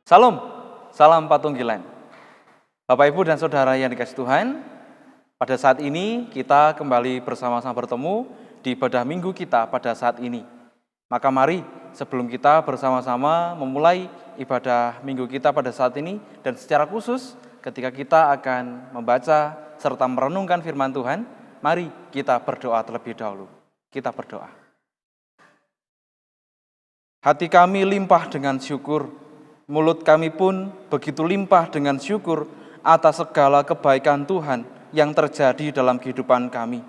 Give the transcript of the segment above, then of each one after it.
Salam, salam Patunggilan. Bapak, Ibu, dan Saudara yang dikasihi Tuhan, pada saat ini kita kembali bersama-sama bertemu di ibadah minggu kita pada saat ini. Maka mari sebelum kita bersama-sama memulai ibadah minggu kita pada saat ini, dan secara khusus ketika kita akan membaca serta merenungkan firman Tuhan, mari kita berdoa terlebih dahulu. Kita berdoa. Hati kami limpah dengan syukur, mulut kami pun begitu limpah dengan syukur atas segala kebaikan Tuhan yang terjadi dalam kehidupan kami.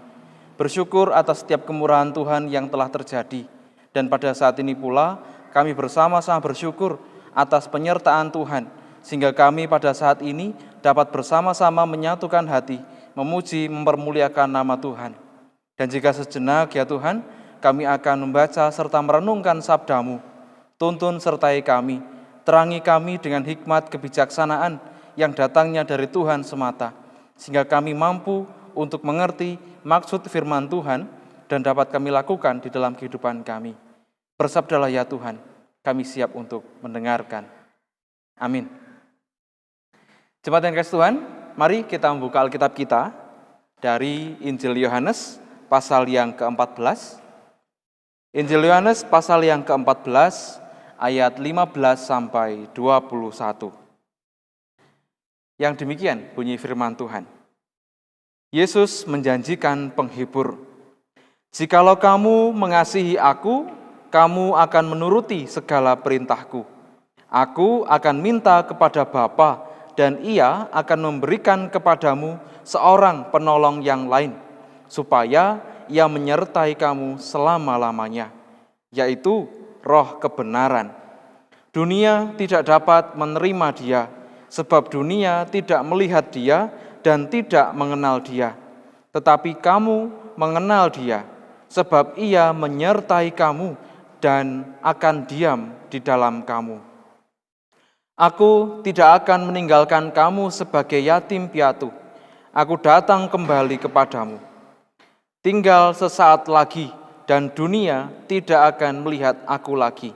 Bersyukur atas setiap kemurahan Tuhan yang telah terjadi. Dan pada saat ini pula kami bersama-sama bersyukur atas penyertaan Tuhan, sehingga kami pada saat ini dapat bersama-sama menyatukan hati, memuji, mempermuliakan nama Tuhan. Dan jika sejenak ya Tuhan, kami akan membaca serta merenungkan sabda-Mu. Tuntun sertai kami, terangi kami dengan hikmat kebijaksanaan yang datangnya dari Tuhan semata, sehingga kami mampu untuk mengerti maksud firman Tuhan dan dapat kami lakukan di dalam kehidupan kami. Bersabdalah ya Tuhan, kami siap untuk mendengarkan. Amin. Jemaat yang kasih Tuhan, mari kita membuka Alkitab kita dari Injil Yohanes pasal yang ke-14. Injil Yohanes pasal yang ke-14 ayat 15 sampai 21. Yang demikian bunyi firman Tuhan. Yesus menjanjikan penghibur. Jikalau kamu mengasihi aku, kamu akan menuruti segala perintahku. Aku akan minta kepada Bapa, dan Ia akan memberikan kepadamu seorang penolong yang lain, supaya Ia menyertai kamu selama-lamanya, yaitu Roh kebenaran. Dunia tidak dapat menerima Dia, sebab dunia tidak melihat Dia dan tidak mengenal Dia. Tetapi kamu mengenal Dia, sebab Ia menyertai kamu dan akan diam di dalam kamu. Aku tidak akan meninggalkan kamu sebagai yatim piatu. Aku datang kembali kepadamu. Tinggal sesaat lagi, dan dunia tidak akan melihat aku lagi.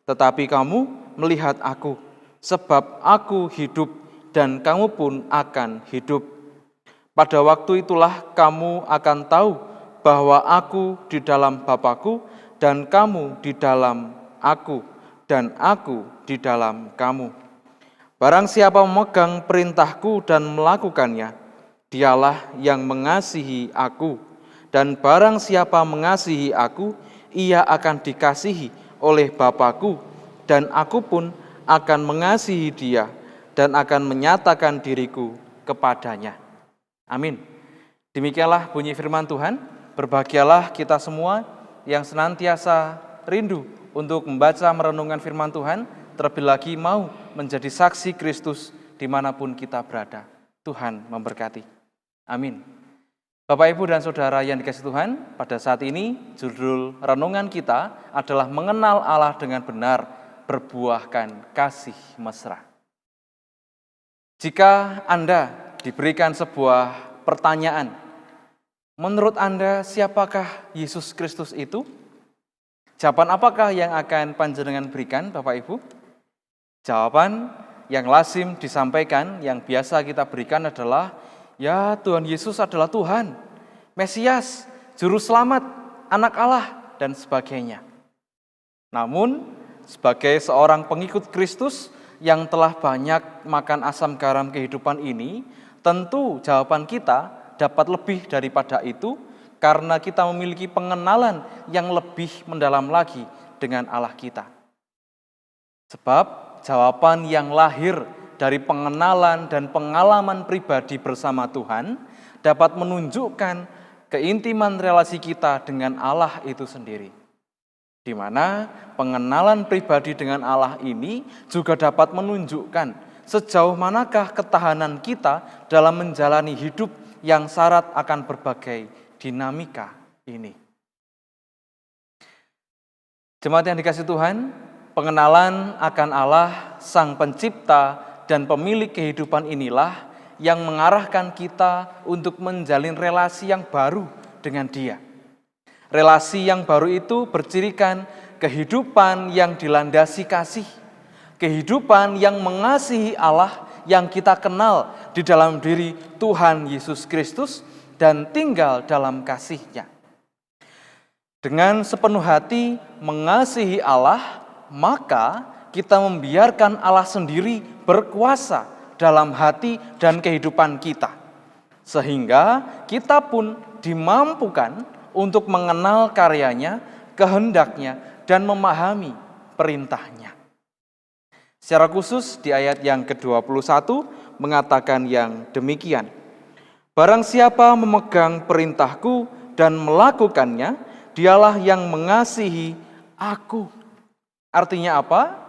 Tetapi kamu melihat aku, sebab aku hidup dan kamu pun akan hidup. Pada waktu itulah kamu akan tahu bahwa aku di dalam Bapa-Ku dan kamu di dalam aku dan aku di dalam kamu. Barang siapa memegang perintahku dan melakukannya, dialah yang mengasihi aku. Dan barang siapa mengasihi aku, ia akan dikasihi oleh Bapa-Ku, dan aku pun akan mengasihi dia dan akan menyatakan diriku kepadanya. Amin. Demikianlah bunyi firman Tuhan. Berbahagialah kita semua yang senantiasa rindu untuk membaca merenungkan firman Tuhan, terlebih lagi mau menjadi saksi Kristus dimanapun kita berada. Tuhan memberkati. Amin. Bapak, Ibu, dan Saudara yang dikasihi Tuhan, pada saat ini judul renungan kita adalah mengenal Allah dengan benar, berbuahkan kasih mesra. Jika Anda diberikan sebuah pertanyaan, menurut Anda siapakah Yesus Kristus itu? Jawaban apakah yang akan panjenengan berikan, Bapak Ibu? Jawaban yang lazim disampaikan, yang biasa kita berikan adalah, ya, Tuhan Yesus adalah Tuhan, Mesias, Juru Selamat, Anak Allah, dan sebagainya. Namun, sebagai seorang pengikut Kristus yang telah banyak makan asam garam kehidupan ini, tentu jawaban kita dapat lebih daripada itu, karena kita memiliki pengenalan yang lebih mendalam lagi dengan Allah kita. Sebab jawaban yang lahir dari pengenalan dan pengalaman pribadi bersama Tuhan dapat menunjukkan keintiman relasi kita dengan Allah itu sendiri. Di mana pengenalan pribadi dengan Allah ini juga dapat menunjukkan sejauh manakah ketahanan kita dalam menjalani hidup yang syarat akan berbagai dinamika ini. Jemaat yang dikasihi Tuhan, pengenalan akan Allah, Sang Pencipta dan pemilik kehidupan inilah yang mengarahkan kita untuk menjalin relasi yang baru dengan Dia. Relasi yang baru itu bercirikan kehidupan yang dilandasi kasih, Kehidupan yang mengasihi Allah yang kita kenal di dalam diri Tuhan Yesus Kristus dan tinggal dalam kasih-Nya. Dengan sepenuh hati mengasihi Allah, maka kita membiarkan Allah sendiri berkuasa dalam hati dan kehidupan kita. Sehingga kita pun dimampukan untuk mengenal karyanya, kehendaknya, dan memahami perintahnya. Secara khusus di ayat yang ke-21 mengatakan yang demikian. Barang siapa memegang perintahku dan melakukannya, dialah yang mengasihi aku. Artinya apa?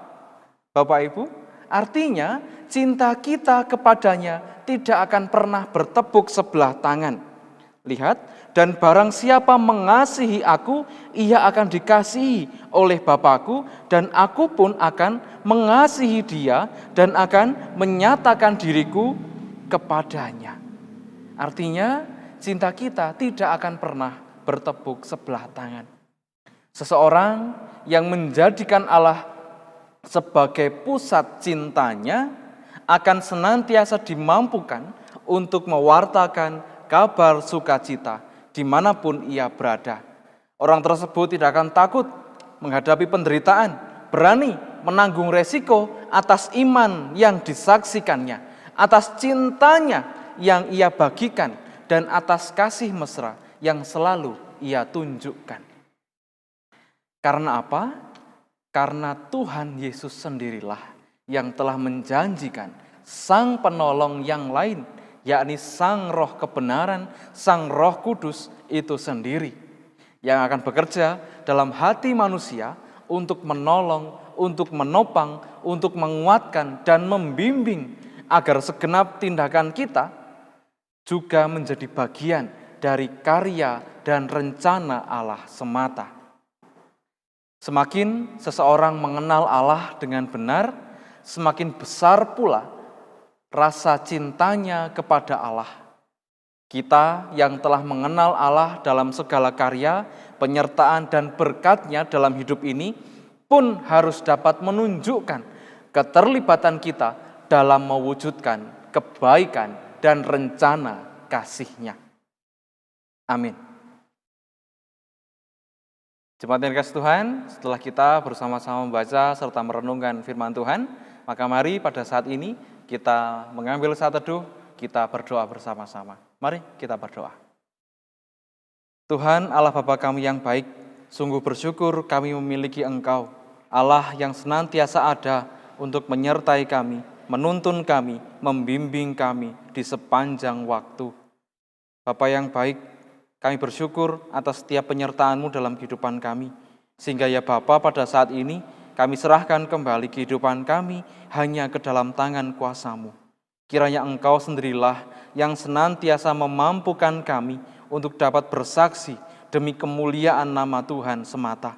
Bapak Ibu, artinya cinta kita kepadanya tidak akan pernah bertepuk sebelah tangan. Lihat, dan barang siapa mengasihi aku, ia akan dikasihi oleh Bapakku, dan aku pun akan mengasihi dia dan akan menyatakan diriku kepadanya. Artinya, cinta kita tidak akan pernah bertepuk sebelah tangan. Seseorang yang menjadikan Allah sebagai pusat cintanya akan senantiasa dimampukan untuk mewartakan kabar sukacita dimanapun ia berada. Orang tersebut tidak akan takut menghadapi penderitaan, berani menanggung resiko atas iman yang disaksikannya, atas cintanya yang ia bagikan, dan atas kasih mesra yang selalu ia tunjukkan. Karena apa? Karena Tuhan Yesus sendirilah yang telah menjanjikan Sang Penolong yang lain, yakni Sang Roh kebenaran, Sang Roh Kudus itu sendiri, yang akan bekerja dalam hati manusia untuk menolong, untuk menopang, untuk menguatkan dan membimbing agar segenap tindakan kita juga menjadi bagian dari karya dan rencana Allah semata. Semakin seseorang mengenal Allah dengan benar, semakin besar pula rasa cintanya kepada Allah. Kita yang telah mengenal Allah dalam segala karya, penyertaan dan berkat-Nya dalam hidup ini pun harus dapat menunjukkan keterlibatan kita dalam mewujudkan kebaikan dan rencana kasih-Nya. Amin. Jemaat yang dikasihi Tuhan, setelah kita bersama-sama membaca serta merenungkan firman Tuhan, maka mari pada saat ini kita mengambil saat teduh, kita berdoa bersama-sama. Mari kita berdoa. Tuhan Allah Bapa kami yang baik, sungguh bersyukur kami memiliki Engkau, Allah yang senantiasa ada untuk menyertai kami, menuntun kami, membimbing kami di sepanjang waktu. Bapa yang baik, kami bersyukur atas setiap penyertaan-Mu dalam kehidupan kami. Sehingga ya Bapa, pada saat ini kami serahkan kembali kehidupan kami hanya ke dalam tangan kuasa-Mu. Kiranya Engkau sendirilah yang senantiasa memampukan kami untuk dapat bersaksi demi kemuliaan nama Tuhan semata.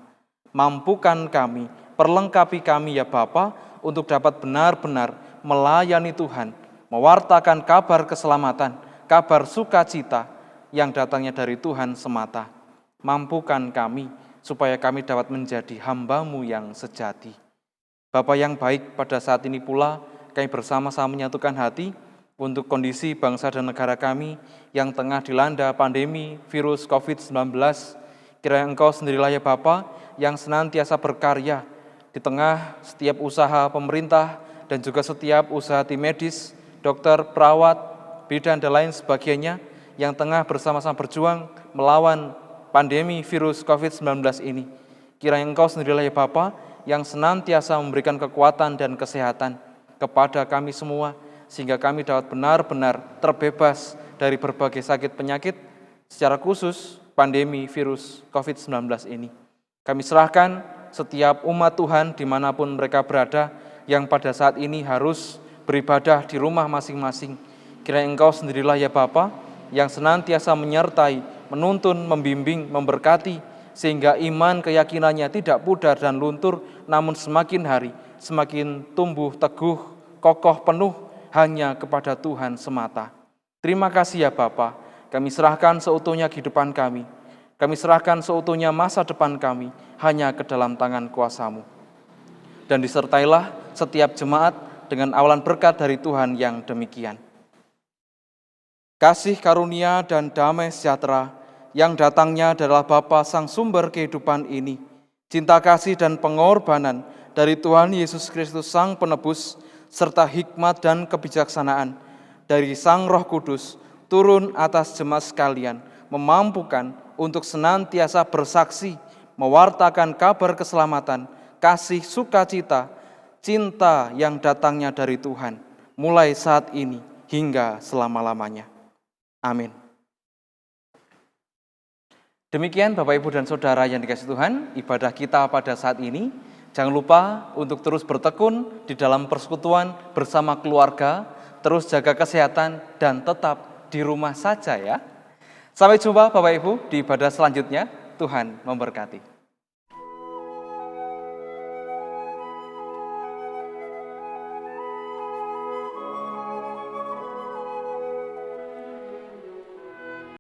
Mampukan kami, perlengkapi kami ya Bapa, untuk dapat benar-benar melayani Tuhan, mewartakan kabar keselamatan, kabar sukacita yang datangnya dari Tuhan semata. Mampukan kami supaya kami dapat menjadi hamba-Mu yang sejati. Bapa yang baik, pada saat ini pula kami bersama-sama menyatukan hati untuk kondisi bangsa dan negara kami yang tengah dilanda pandemi virus COVID-19. Kiranya Engkau sendirilah ya Bapa yang senantiasa berkarya di tengah setiap usaha pemerintah dan juga setiap usaha tim medis, dokter, perawat, bidan dan lain sebagainya yang tengah bersama-sama berjuang melawan pandemi virus COVID-19 ini. Kiranya Engkau sendirilah ya Bapa yang senantiasa memberikan kekuatan dan kesehatan kepada kami semua, sehingga kami dapat benar-benar terbebas dari berbagai sakit penyakit, secara khusus pandemi virus COVID-19 ini. Kami serahkan setiap umat Tuhan dimanapun mereka berada, yang pada saat ini harus beribadah di rumah masing-masing. Kiranya Engkau sendirilah ya Bapa yang senantiasa menyertai, menuntun, membimbing, memberkati, sehingga iman keyakinannya tidak pudar dan luntur, namun semakin hari semakin tumbuh teguh, kokoh, penuh hanya kepada Tuhan semata. Terima kasih ya Bapa, kami serahkan seutuhnya kehidupan kami. Kami serahkan seutuhnya masa depan kami hanya ke dalam tangan kuasa-Mu. Dan disertailah setiap jemaat dengan awalan berkat dari Tuhan yang demikian. Kasih karunia dan damai sejahtera yang datangnya adalah Bapa Sang Sumber kehidupan ini, cinta kasih dan pengorbanan dari Tuhan Yesus Kristus Sang Penebus, serta hikmat dan kebijaksanaan dari Sang Roh Kudus turun atas jemaat sekalian, memampukan untuk senantiasa bersaksi, mewartakan kabar keselamatan, kasih, sukacita, cinta yang datangnya dari Tuhan, mulai saat ini hingga selama-lamanya. Amin. Demikian Bapak, Ibu, dan Saudara yang dikasihi Tuhan, ibadah kita pada saat ini. Jangan lupa untuk terus bertekun di dalam persekutuan bersama keluarga, terus jaga kesehatan, dan tetap di rumah saja ya. Sampai jumpa Bapak Ibu di ibadah selanjutnya. Tuhan memberkati.